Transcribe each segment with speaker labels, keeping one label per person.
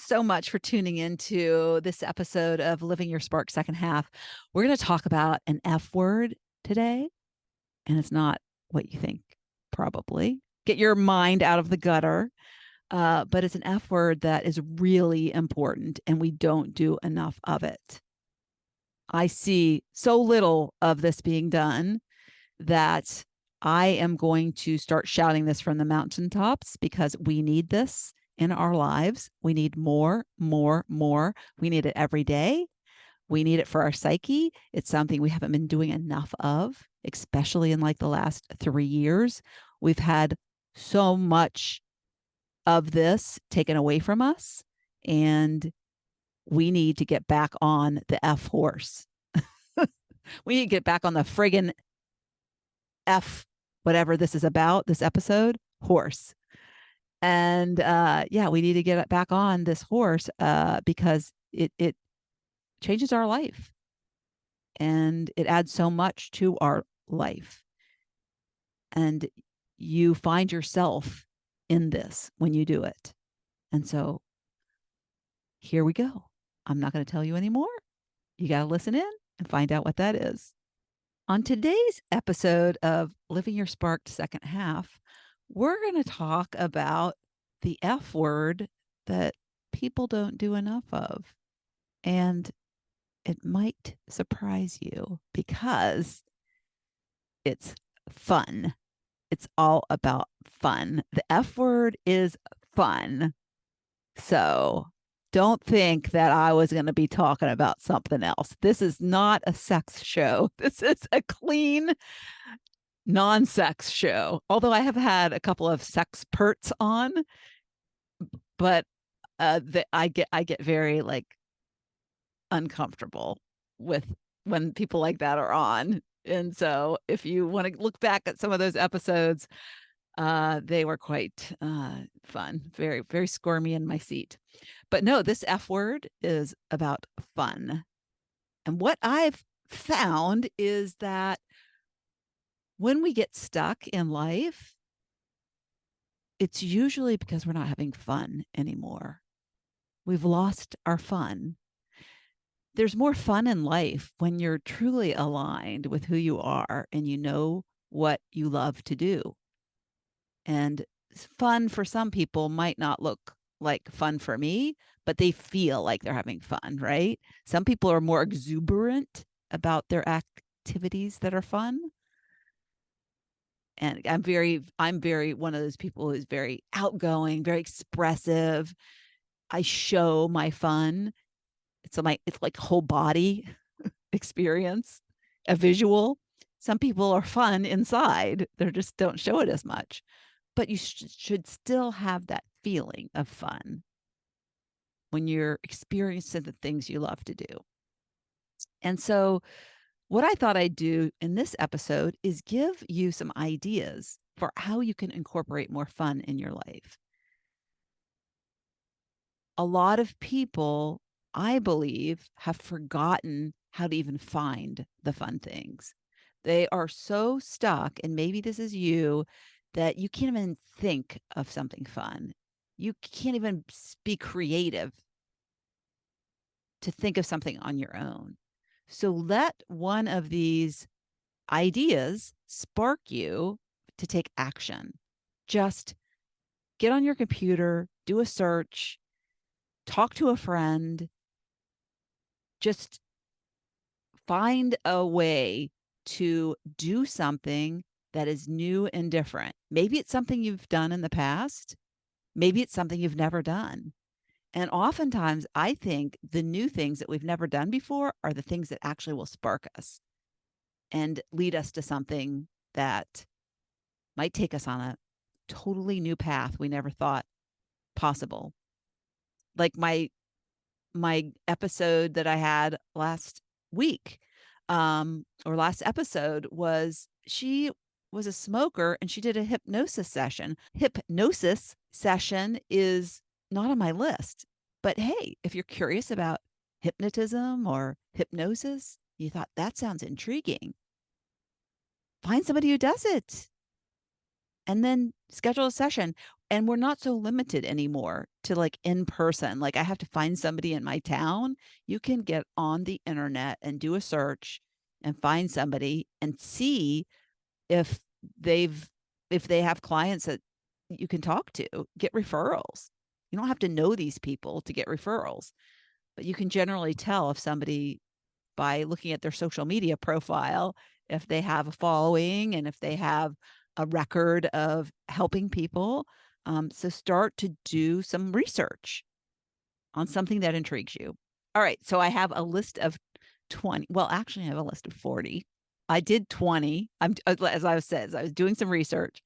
Speaker 1: so much for tuning into this episode of Living Your Spark Second Half. We're going to talk about an F word today, and it's not what you think, probably. Get your mind out of the gutter. But it's an F word that is really important, and we don't do enough of it. I see so little of this being done that I am going to start shouting this from the mountaintops because we need this in our lives. We need more, more, more. We need it every day. We need it for our psyche. It's something we haven't been doing enough of, especially in like the last 3 years. We've had so much of this taken away from us, and we need to get back on the F horse. We need to get back on the friggin' F, whatever this is about, this episode, horse. And yeah, we need to get back on this horse because it changes our life, and it adds so much to our life. And you find yourself in this when you do it. And so here we go. I'm not going to tell you anymore. You got to listen in and find out what that is. On today's episode of Living Your Sparked Second Half, we're going to talk about the F word that people don't do enough of. And it might surprise you because it's fun. It's all about fun. The F word is fun. So don't think that I was going to be talking about something else. This is not a sex show. This is a clean, non-sex show. Although I have had a couple of sex perts on, but I get very like uncomfortable with when people like that are on. And so if you want to look back at some of those episodes, they were quite fun, very, very squirmy in my seat. But no, this F word is about fun. And what I've found is that when we get stuck in life, it's usually because we're not having fun anymore. We've lost our fun. There's more fun in life when you're truly aligned with who you are and you know what you love to do. And fun for some people might not look like fun for me, but they feel like they're having fun, right? Some people are more exuberant about their activities that are fun. And I'm very one of those people who's very outgoing, very expressive. I show my fun. It's like whole body experience, a visual. Some people are fun inside. They just don't show it as much. But you should still have that feeling of fun when you're experiencing the things you love to do. And so what I thought I'd do in this episode is give you some ideas for how you can incorporate more fun in your life. A lot of people, I believe, have forgotten how to even find the fun things. They are so stuck, and maybe this is you, that you can't even think of something fun. You can't even be creative to think of something on your own. So let one of these ideas spark you to take action. Just get on your computer, do a search, talk to a friend, just find a way to do something that is new and different. Maybe it's something you've done in the past. Maybe it's something you've never done. And oftentimes, I think the new things that we've never done before are the things that actually will spark us and lead us to something that might take us on a totally new path we never thought possible. Like my episode that I had last week, or last episode, was she was a smoker and she did a hypnosis session. Hypnosis session is not on my list, but hey, if you're curious about hypnotism or hypnosis, you thought that sounds intriguing, find somebody who does it and then schedule a session. And we're not so limited anymore to like in person. Like I have to find somebody in my town. You can get on the internet and do a search and find somebody and see if they've if they have clients that you can talk to, get referrals. You don't have to know these people to get referrals, but you can generally tell if somebody by looking at their social media profile, if they have a following and if they have a record of helping people. So start to do some research on something that intrigues you. All right. So I have a list of 20. Well, actually, I have a list of 40. I did 20. As I said, I was doing some research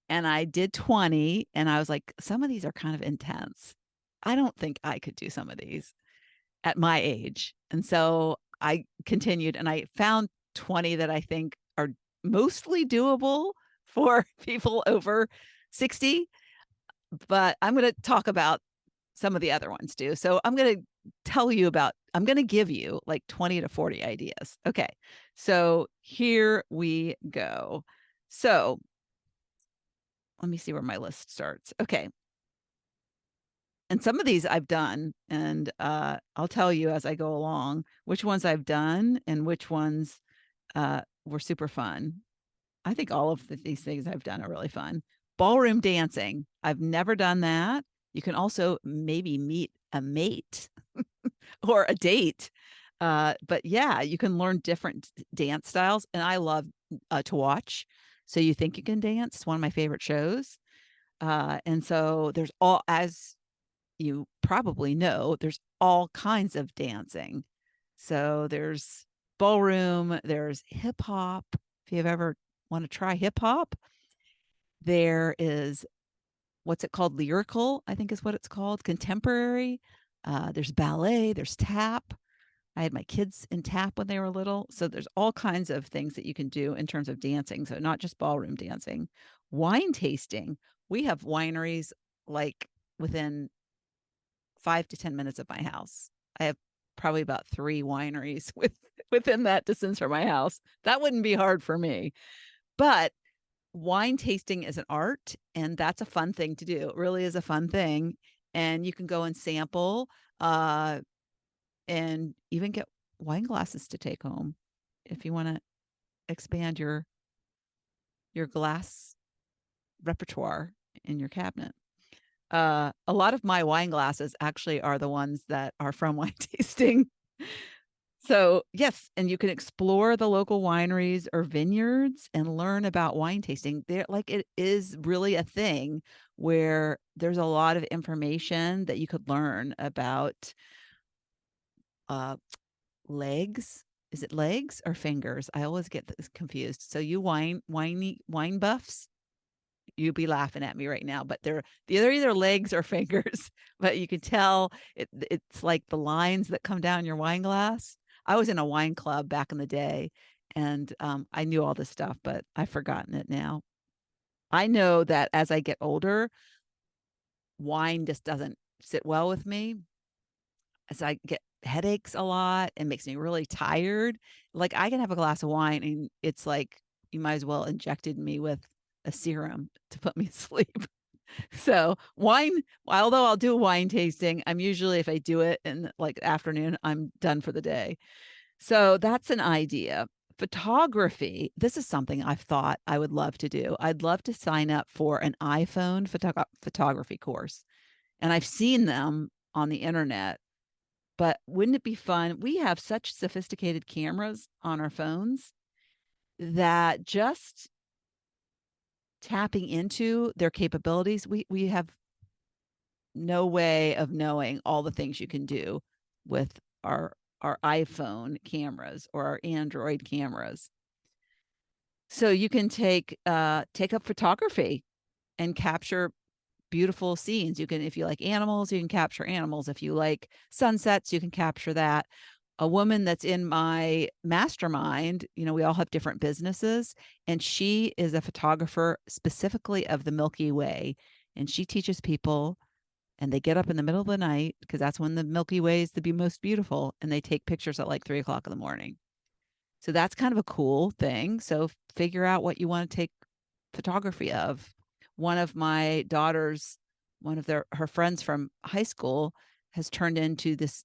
Speaker 1: and I did 20. And I was like, some of these are kind of intense. I don't think I could do some of these at my age. And so I continued and I found 20 that I think are mostly doable for people over 60. But I'm going to talk about some of the other ones too. So I'm going to give you like 20 to 40 ideas. Okay. So here we go. So let me see where my list starts. Okay. And some of these I've done, and I'll tell you as I go along which ones I've done and which ones were super fun. I think all of these things I've done are really fun. Ballroom dancing. I've never done that. You can also maybe meet a mate or a date. But yeah, you can learn different dance styles. And I love to watch. So You Think You Can Dance. It's one of my favorite shows. And so there's as you probably know, there's all kinds of dancing. So there's ballroom, there's hip hop. If you've ever want to try hip hop, there is what's it called? Lyrical, I think is what it's called. Contemporary. There's ballet, there's tap. I had my kids in tap when they were little. So there's all kinds of things that you can do in terms of dancing. So not just ballroom dancing. Wine tasting. We have wineries like within 5 to 10 minutes of my house. I have probably about 3 wineries within that distance from my house. That wouldn't be hard for me. But wine tasting is an art, and that's a fun thing to do. It really is a fun thing. And you can go and sample and even get wine glasses to take home if you want to expand your glass repertoire in your cabinet. A lot of my wine glasses actually are the ones that are from wine tasting. So, yes, and you can explore the local wineries or vineyards and learn about wine tasting. There, like it is really a thing where there's a lot of information that you could learn about uh legs. Is it legs or fingers? I always get this confused. So you wine buffs, you'd be laughing at me right now, but they're either legs or fingers, but you can tell it's like the lines that come down your wine glass. I was in a wine club back in the day and I knew all this stuff, but I've forgotten it now. I know that as I get older, wine just doesn't sit well with me. As I get headaches a lot, it makes me really tired. Like I can have a glass of wine and it's like you might as well injected me with a serum to put me to sleep. So wine, although I'll do wine tasting, I'm usually, if I do it in like afternoon, I'm done for the day. So that's an idea. Photography. This is something I've thought I would love to do. I'd love to sign up for an iPhone photography course. And I've seen them on the internet, but wouldn't it be fun? We have such sophisticated cameras on our phones that just tapping into their capabilities, we have no way of knowing all the things you can do with our iPhone cameras or our Android cameras. So you can take up photography and capture beautiful scenes. You can, if you like animals, you can capture animals. If you like sunsets, you can capture that. A woman that's in my mastermind, we all have different businesses, and she is a photographer specifically of the Milky Way. And she teaches people, and they get up in the middle of the night because that's when the Milky Way is the most beautiful, and they take pictures at like 3 o'clock in the morning. So that's kind of a cool thing. So figure out what you want to take photography of. one of my daughters, one of her friends from high school, has turned into this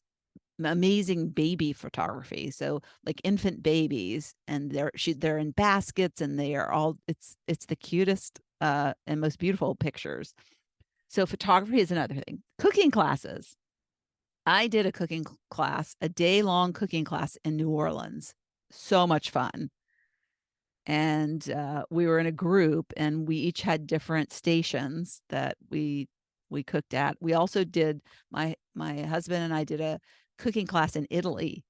Speaker 1: amazing baby photography. So like infant babies, and they're in baskets, and they are all it's the cutest and most beautiful pictures. So photography is another thing. Cooking classes. I did a cooking class, a day-long cooking class in New Orleans. So much fun. And we were in a group, and we each had different stations that we cooked at. We also did, my husband and I did a cooking class in Italy,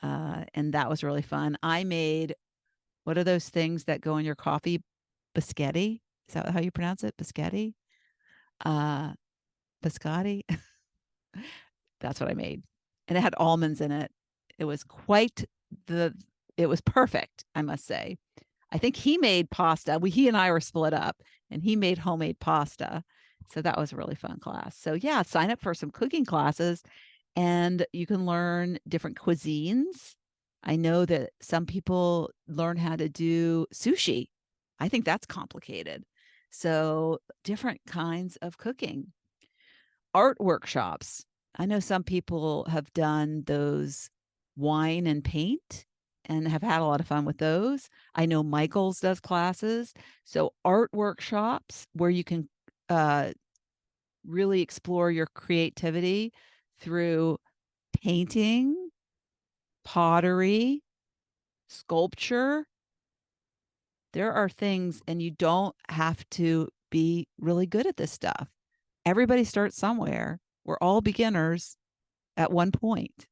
Speaker 1: and that was really fun. I made, what are those things that go in your coffee? Biscotti. Is that how you pronounce it? Biscotti. Uh, biscotti. That's what I made, and it had almonds in it. It was quite the. It was perfect, I must say. I think he made pasta. He and I were split up, and he made homemade pasta. So that was a really fun class. So yeah, sign up for some cooking classes, and you can learn different cuisines. I know that some people learn how to do sushi. I think that's complicated. So different kinds of cooking. Art workshops. I know some people have done those wine and paint and have had a lot of fun with those. I know Michael's does classes. So art workshops where you can uh, really explore your creativity through painting, pottery, sculpture. There are things, and you don't have to be really good at this stuff. Everybody starts somewhere. We're all beginners at one point.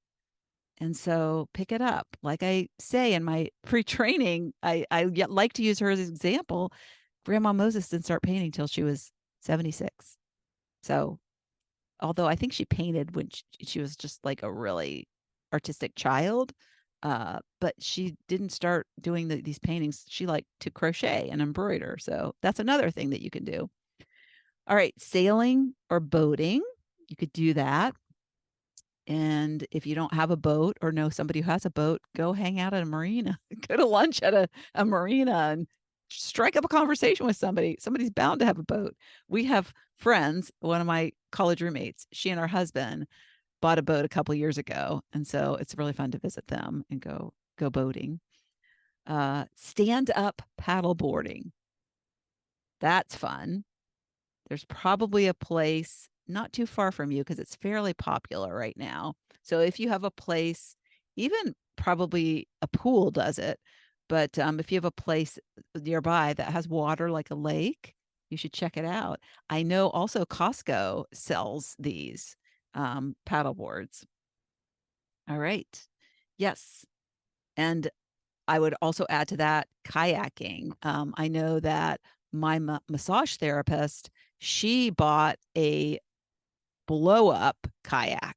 Speaker 1: And so pick it up. Like I say in my pre-training, I like to use her as an example. Grandma Moses didn't start painting till she was 76. So although I think she painted when she was just like a really artistic child, but she didn't start doing these paintings. She liked to crochet and embroider. So that's another thing that you can do. All right, sailing or boating, you could do that. And if you don't have a boat or know somebody who has a boat, go hang out at a marina, go to lunch at a marina and strike up a conversation with somebody. Somebody's bound to have a boat. We have friends, one of my college roommates, she and her husband bought a boat a couple years ago. And so it's really fun to visit them and go boating. Stand up paddle boarding. That's fun. There's probably a place not too far from you because it's fairly popular right now. So if you have a place, even probably a pool does it, but if you have a place nearby that has water like a lake, you should check it out. I know also Costco sells these paddle boards. All right. Yes. And I would also add to that kayaking. I know that my massage therapist, she bought a blow up kayak.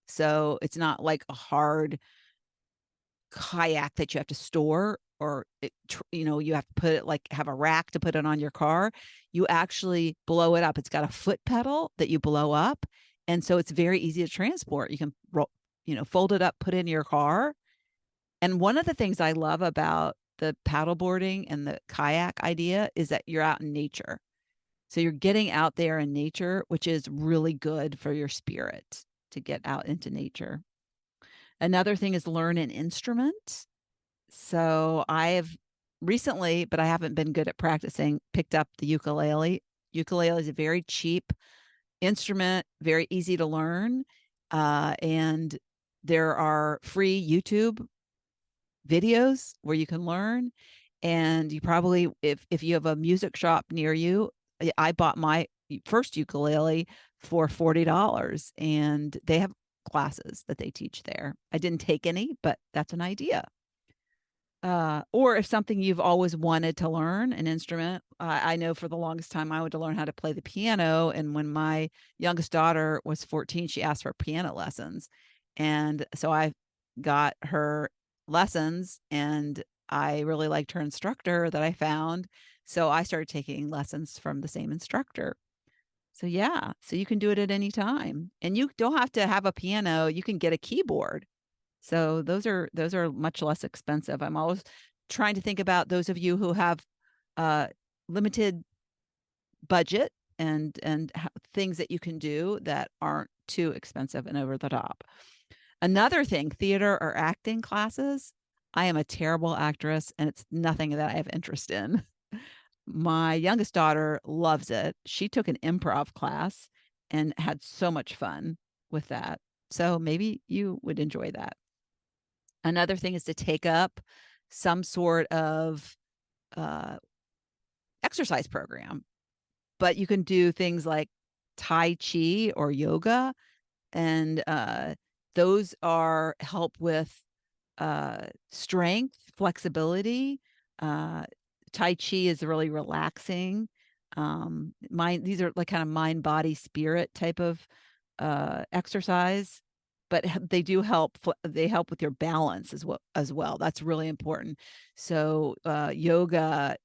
Speaker 1: So it's not like a hard kayak that you have to store, or you have to put it, like have a rack to put it on your car. You actually blow it up. It's got a foot pedal that you blow up, and so it's very easy to transport. You can fold it up, put it in your car. And one of the things I love about the paddleboarding and the kayak idea is that you're out in nature. So you're getting out there in nature, which is really good for your spirit to get out into nature. Another thing is learn an instrument. So I have recently, but I haven't been good at practicing, picked up the ukulele. Ukulele is a very cheap instrument, very easy to learn. And there are free YouTube videos where you can learn. And you probably, if you have a music shop near you, I bought my first ukulele for $40, and they have classes that they teach there. I didn't take any, but that's an idea. Or if something you've always wanted to learn, an instrument. I know for the longest time I wanted to learn how to play the piano. And when my youngest daughter was 14, she asked for piano lessons. And so I got her lessons, and I really liked her instructor that I found. So I started taking lessons from the same instructor. So yeah, so you can do it at any time. And you don't have to have a piano. You can get a keyboard. So those are much less expensive. I'm always trying to think about those of you who have limited budget and things that you can do that aren't too expensive and over the top. Another thing, theater or acting classes. I am a terrible actress and it's nothing that I have interest in. My youngest daughter loves it. She took an improv class and had so much fun with that. So maybe you would enjoy that. Another thing is to take up some sort of uh, exercise program, but you can do things like Tai Chi or yoga, and those are help with strength, flexibility. Uh, Tai Chi is really relaxing. These are like kind of mind, body, spirit type of exercise, but they do help. They help with your balance as well. That's really important. So yoga.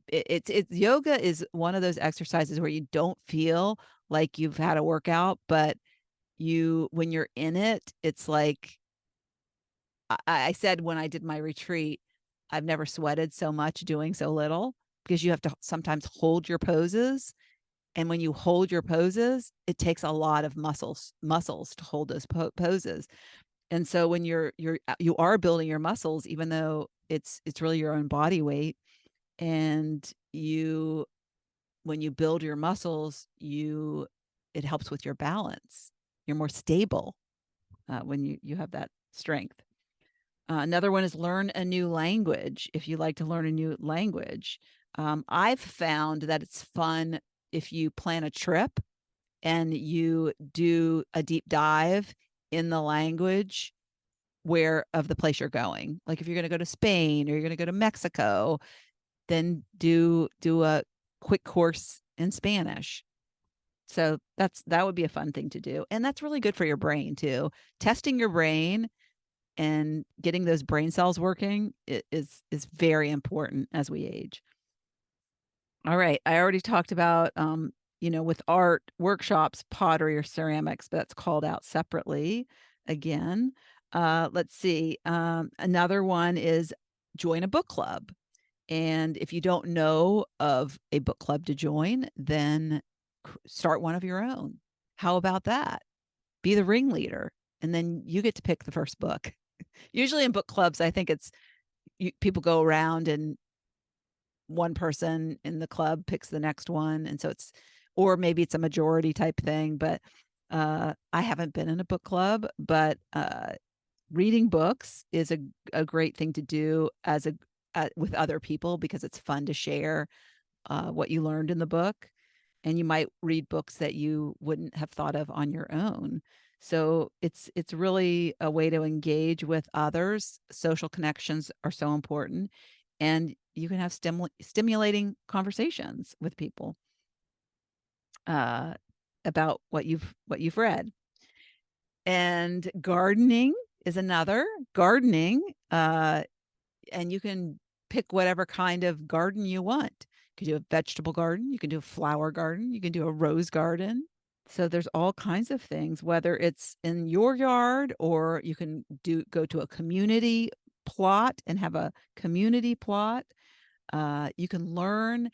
Speaker 1: It's yoga is one of those exercises where you don't feel like you've had a workout, but when you're in it, it's like I said when I did my retreat, I've never sweated so much doing so little, because you have to sometimes hold your poses. And when you hold your poses, it takes a lot of muscles to hold those poses. And so when you are building your muscles, even though it's really your own body weight, and when you build your muscles, it helps with your balance. You're more stable when you have that strength. Another one is learn a new language. If you like to learn a new language, I've found that it's fun if you plan a trip and you do a deep dive in the language of the place you're going. Like if you're going to go to Spain or you're going to go to Mexico, then do a quick course in Spanish. So that would be a fun thing to do, and that's really good for your brain too. Testing your brain and getting those brain cells working is very important as we age. All right, I already talked about with art workshops, pottery or ceramics, but that's called out separately again. Let's see. Another one is join a book club. And if you don't know of a book club to join, then start one of your own. How about that? Be the ringleader, and then you get to pick the first book. Usually in book clubs, I think people go around and one person in the club picks the next one. And so or maybe it's a majority type thing, but I haven't been in a book club, but reading books is a great thing to do with other people, because it's fun to share what you learned in the book, and you might read books that you wouldn't have thought of on your own. So it's really a way to engage with others. Social connections are so important, and you can have stimulating conversations with people about what you've read. And gardening is another. Gardening, and you can pick whatever kind of garden you want. You can do a vegetable garden, you can do a flower garden, you can do a rose garden. So there's all kinds of things, whether it's in your yard or you can go to a community plot and have a community plot. You can learn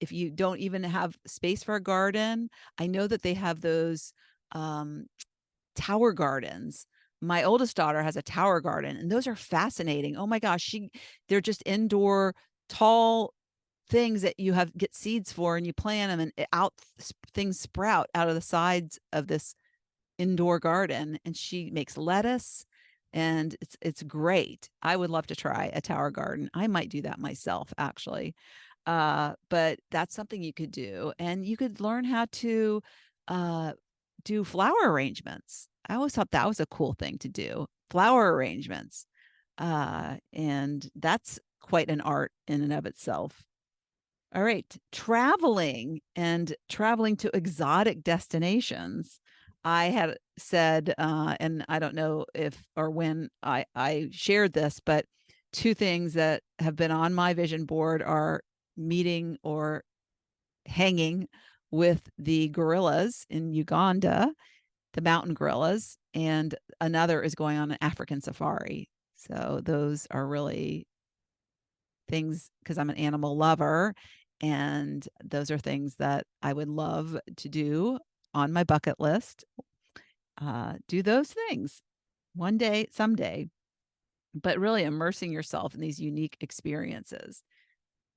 Speaker 1: if you don't even have space for a garden. I know that they have those tower gardens. My oldest daughter has a tower garden, and those are fascinating. Oh my gosh, they're just indoor tall things that you get seeds for, and you plant them, and things sprout out of the sides of this indoor garden. And she makes lettuce, and it's great. I would love to try a tower garden. I might do that myself, actually. But that's something you could do, and you could learn how to do flower arrangements. I always thought that was a cool thing to do, flower arrangements. And that's quite an art in and of itself. All right, traveling to exotic destinations. I had said, and I don't know if or when I shared this, but two things that have been on my vision board are meeting or hanging with the gorillas in Uganda, the mountain gorillas, and another is going on an African safari. So those are really things, because I'm an animal lover, And those are things that I would love to do on my bucket list. Do those things one day, someday, but really immersing yourself in these unique experiences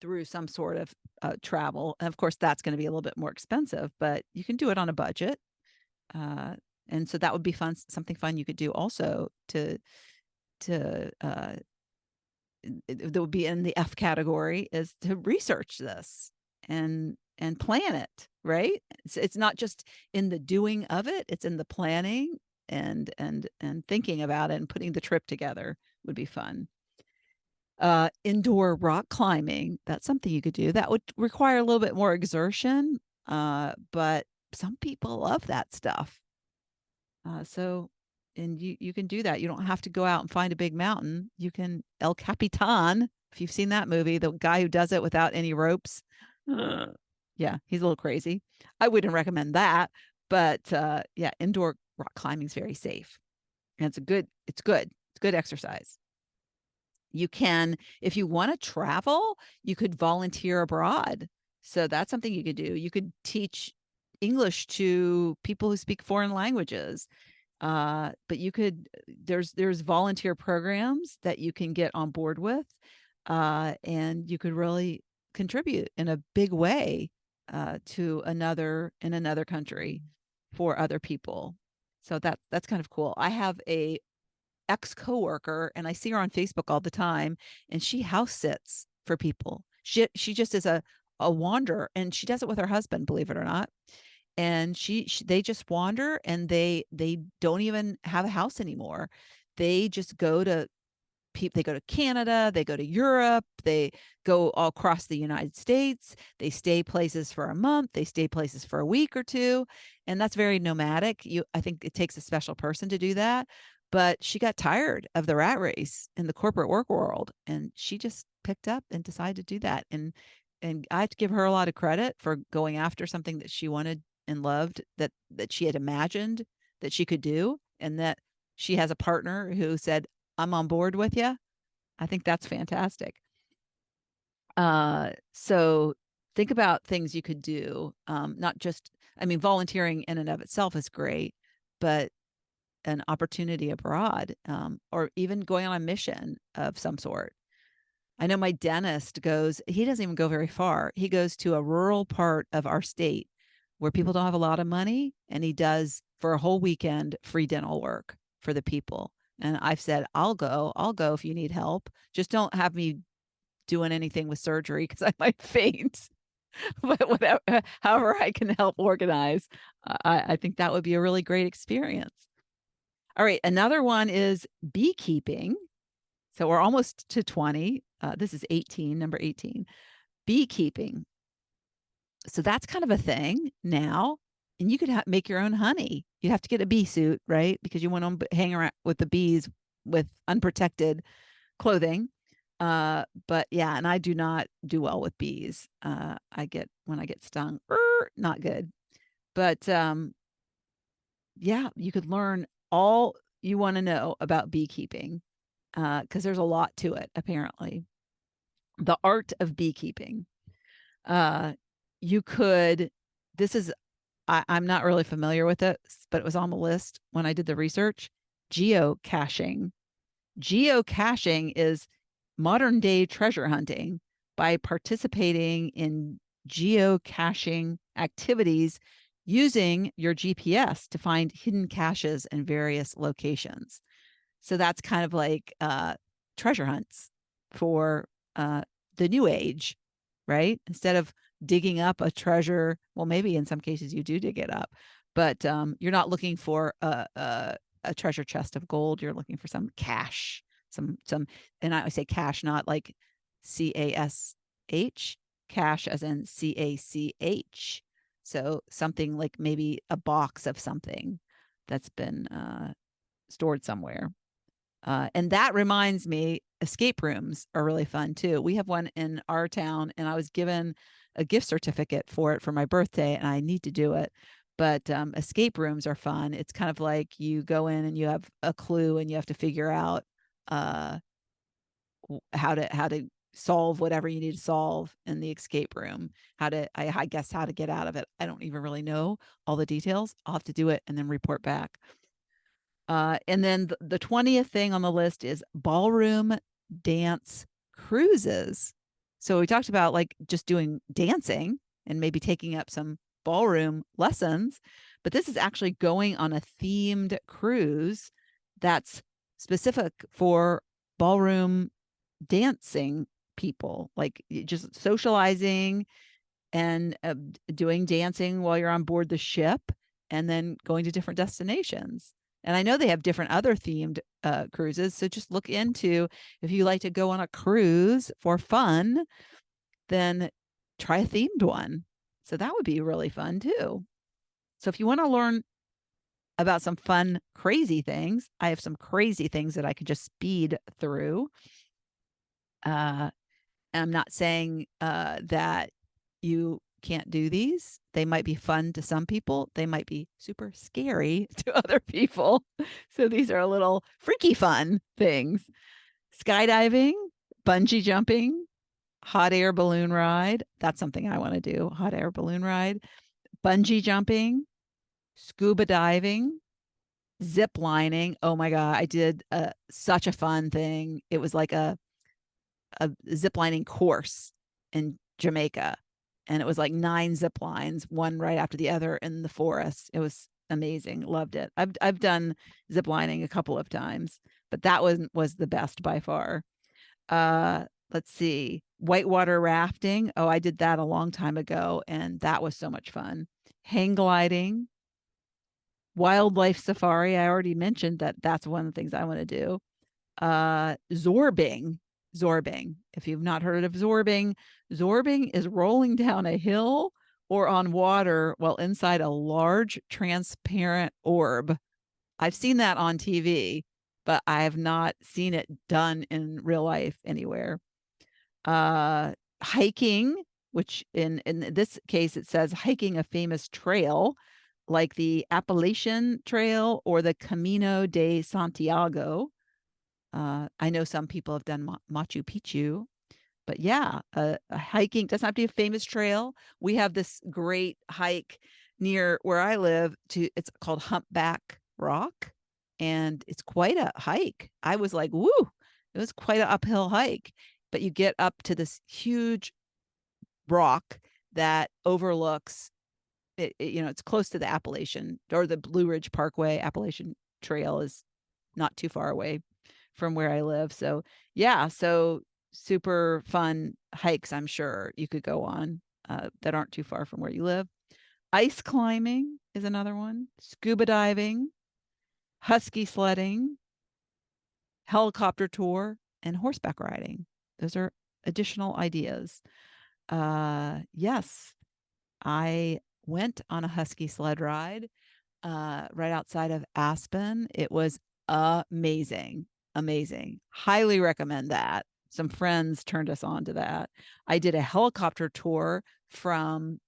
Speaker 1: through some sort of travel. And of course, that's going to be a little bit more expensive, but you can do it on a budget. Uh, and so that would be fun, something fun you could do also to that would be in the F category, is to research this and plan it, right? It's not just in the doing of it, it's in the planning and thinking about it and putting the trip together would be fun. Indoor rock climbing, that's something you could do. That would require a little bit more exertion, but some people love that stuff. So, and you can do that. You don't have to go out and find a big mountain. You can El Capitan, if you've seen that movie, the guy who does it without any ropes. Yeah, he's a little crazy. I wouldn't recommend that, but yeah, indoor rock climbing is very safe, and it's good exercise. You can, if you want to travel, you could volunteer abroad. So that's something you could do. You could teach English to people who speak foreign languages. But you could, there's volunteer programs that you can get on board with, and you could really contribute in a big way to another country for other people. So that's kind of cool. I have a ex coworker, and I see her on Facebook all the time, and she house sits for people. She just is a wanderer, and she does it with her husband, believe it or not. And she they just wander, and they don't even have a house anymore. They just go to they go to Canada, they go to Europe, they go all across the United States. They stay places for a month, they stay places for a week or two, and that's very nomadic. I think it takes a special person to do that. But she got tired of the rat race in the corporate work world, and she just picked up and decided to do that. And I have to give her a lot of credit for going after something that she wanted and loved, that she had imagined that she could do, and that she has a partner who said, I'm on board with you. I think that's fantastic. So think about things you could do. Not just, I mean, volunteering in and of itself is great, but an opportunity abroad, or even going on a mission of some sort. I know my dentist he doesn't even go very far. He goes to a rural part of our state where people don't have a lot of money, and he does for a whole weekend free dental work for the people. And I've said, I'll go if you need help. Just don't have me doing anything with surgery because I might faint. But whatever, however I can help organize, I think that would be a really great experience. All right, another one is beekeeping. So we're almost to 20. This is 18, number 18. Beekeeping. So that's kind of a thing now. And you could make your own honey. You have to get a bee suit, right? Because you want to hang around with the bees with unprotected clothing. But yeah, and I do not do well with bees. When I get stung, not good. But yeah, you could learn all you want to know about beekeeping, because there's a lot to it, apparently. The art of beekeeping. You could, this is, I'm not really familiar with it, but it was on the list when I did the research. Geocaching. Geocaching is modern day treasure hunting by participating in geocaching activities using your GPS to find hidden caches in various locations. So that's kind of like treasure hunts for the new age, right? Instead of digging up a treasure, well, maybe in some cases you do dig it up, but you're not looking for a treasure chest of gold. You're looking for some cache, some, and I say cache, not like CASH, cache as in CACH. So something like maybe a box of something that's been stored somewhere. And that reminds me, escape rooms are really fun too. We have one in our town, and I was given a gift certificate for it for my birthday, and I need to do it. But escape rooms are fun. It's kind of like you go in and you have a clue, and you have to figure out how to solve whatever you need to solve in the escape room. I guess how to get out of it. I don't even really know all the details. I'll have to do it and then report back. And then the 20th thing on the list is ballroom dance cruises. So we talked about like just doing dancing and maybe taking up some ballroom lessons, but this is actually going on a themed cruise that's specific for ballroom dancing people, like just socializing and doing dancing while you're on board the ship and then going to different destinations. And I know they have different other themed cruises. So just look into, if you like to go on a cruise for fun, then try a themed one. So that would be really fun too. So if you want to learn about some fun, crazy things, I have some crazy things that I could just speed through. And I'm not saying that you can't do these. They might be fun to some people. They might be super scary to other people. So these are a little freaky fun things. Skydiving, bungee jumping, hot air balloon ride. That's something I want to do. Hot air balloon ride, bungee jumping, scuba diving, zip lining. Oh my God. I did such a fun thing. It was like a zip lining course in Jamaica. And it was like 9 zip lines, one right after the other in the forest. It was amazing. Loved it. I've done zip lining a couple of times, but that was the best by far. Let's see. Whitewater rafting. Oh, I did that a long time ago, and that was so much fun. Hang gliding, wildlife safari. I already mentioned that that's one of the things I want to do. Zorbing. If you've not heard of zorbing is rolling down a hill or on water while inside a large transparent orb. I've seen that on TV, but I have not seen it done in real life anywhere. Hiking, which in this case it says hiking a famous trail like the Appalachian Trail or the Camino de Santiago. I know some people have done Machu Picchu, but yeah, hiking doesn't have to be a famous trail. We have this great hike near where I live. It's called Humpback Rock, and it's quite a hike. I was like, woo! It was quite an uphill hike, but you get up to this huge rock that overlooks. It's close to the Appalachian or the Blue Ridge Parkway. Appalachian Trail is not too far away from where I live. So yeah, so super fun hikes, I'm sure you could go on that aren't too far from where you live. Ice climbing is another one. Scuba diving, husky sledding, helicopter tour, and horseback riding. Those are additional ideas. Yes, I went on a husky sled ride right outside of Aspen. It was amazing. Highly recommend that. Some friends turned us on to that. I did a helicopter tour from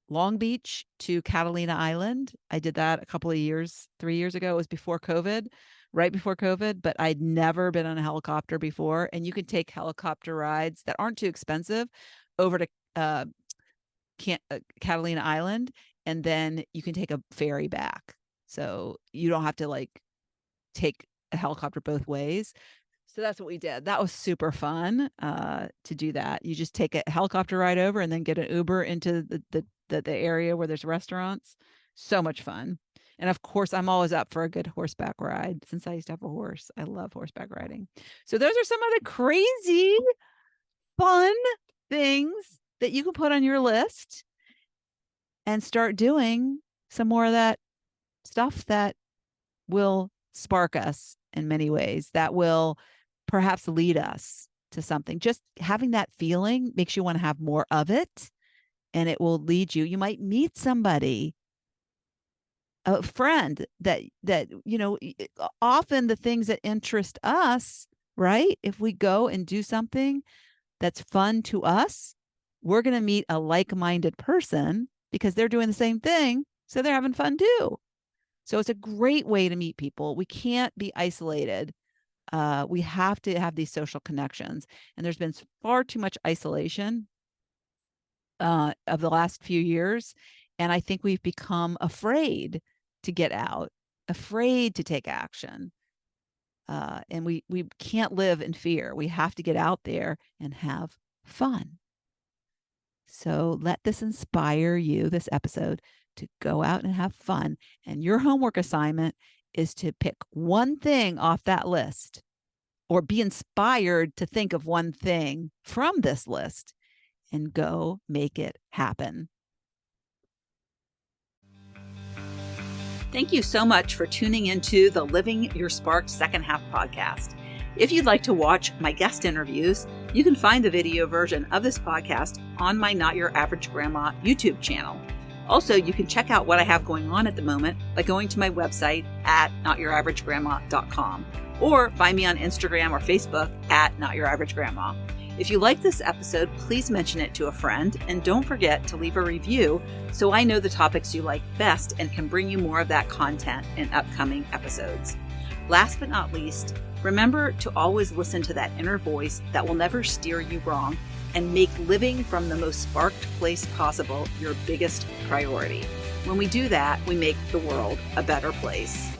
Speaker 1: Long Beach to Catalina Island. I did that a couple of years, 3 years ago. It was before COVID, right before COVID, but I'd never been on a helicopter before. And you can take helicopter rides that aren't too expensive over to Catalina Island, and then you can take a ferry back. So you don't have to like take a helicopter both ways. So that's what we did. That was super fun to do that. You just take a helicopter ride over and then get an Uber into the area where there's restaurants. So much fun. And of course, I'm always up for a good horseback ride since I used to have a horse. I love horseback riding. So those are some of the crazy, fun things that you can put on your list and start doing some more of that stuff that will spark us in many ways, that will perhaps lead us to something. Just having that feeling makes you want to have more of it, and it will lead you. You might meet somebody, a friend that often the things that interest us, right? If we go and do something that's fun to us, we're going to meet a like-minded person because they're doing the same thing. So they're having fun too. So it's a great way to meet people. We can't be isolated We have to have these social connections. And there's been far too much isolation of the last few years. And I think we've become afraid to get out, afraid to take action. And we can't live in fear. We have to get out there and have fun. So let this inspire you, this episode, to go out and have fun. And your homework assignment is to pick one thing off that list, or be inspired to think of one thing from this list and go make it happen. Thank you so much for tuning into the Living Your Spark Second Half podcast. If you'd like to watch my guest interviews, you can find the video version of this podcast on my Not Your Average Grandma YouTube channel. Also, you can check out what I have going on at the moment by going to my website at notyouraveragegrandma.com, or find me on Instagram or Facebook at notyouraveragegrandma. If you like this episode, please mention it to a friend, and don't forget to leave a review so I know the topics you like best and can bring you more of that content in upcoming episodes. Last but not least, remember to always listen to that inner voice that will never steer you wrong, and make living from the most sparked place possible your biggest priority. When we do that, we make the world a better place.